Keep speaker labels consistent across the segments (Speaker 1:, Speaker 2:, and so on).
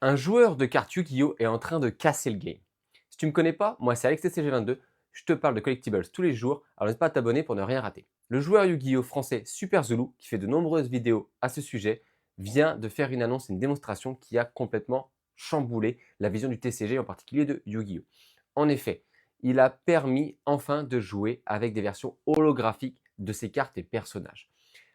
Speaker 1: Un joueur de cartes Yu-Gi-Oh! Est en train de casser le game. Si tu ne me connais pas, moi c'est AlexTCG22, je te parle de collectibles tous les jours, alors n'hésite pas à t'abonner pour ne rien rater. Le joueur Yu-Gi-Oh! Français Super Zulu, qui fait de nombreuses vidéos à ce sujet, vient de faire une annonce, une démonstration qui a complètement chamboulé la vision du TCG, en particulier de Yu-Gi-Oh! En effet, il a permis enfin de jouer avec des versions holographiques de ses cartes et personnages,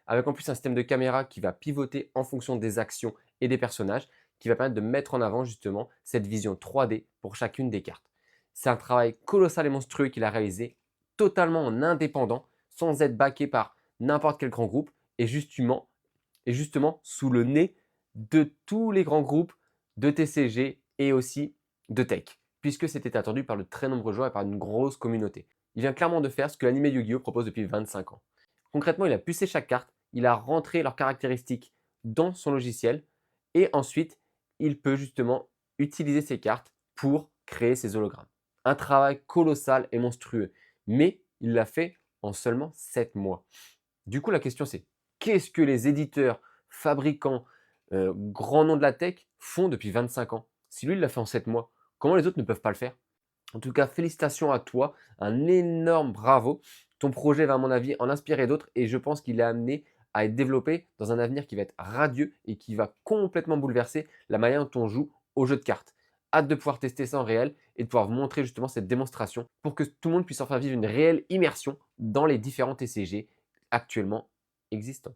Speaker 1: avec en plus un système de caméra qui va pivoter en fonction des actions et des personnages, qui va permettre de mettre en avant justement cette vision 3D pour chacune des cartes. C'est un travail colossal et monstrueux qu'il a réalisé totalement en indépendant, sans être backé par n'importe quel grand groupe, et justement sous le nez de tous les grands groupes de TCG et aussi de tech, puisque c'était attendu par de très nombreux joueurs et par une grosse communauté. Il vient clairement de faire ce que l'anime Yu-Gi-Oh! Propose depuis 25 ans. Concrètement, il a pucé chaque carte, il a rentré leurs caractéristiques dans son logiciel et ensuite, il peut justement utiliser ces cartes pour créer ses hologrammes. Un travail colossal et monstrueux, mais il l'a fait en seulement 7 mois. Du coup, la question c'est, qu'est-ce que les éditeurs, fabricants, grands noms de la tech font depuis 25 ans? Si lui, il l'a fait en 7 mois, comment les autres ne peuvent pas le faire? En tout cas, félicitations à toi, un énorme bravo. Ton projet va, à mon avis, en inspirer d'autres et je pense qu'il est amené à être développé dans un avenir qui va être radieux et qui va complètement bouleverser la manière dont on joue au jeu de cartes. Hâte de pouvoir tester ça en réel et de pouvoir vous montrer justement cette démonstration pour que tout le monde puisse enfin vivre une réelle immersion dans les différents TCG actuellement existants.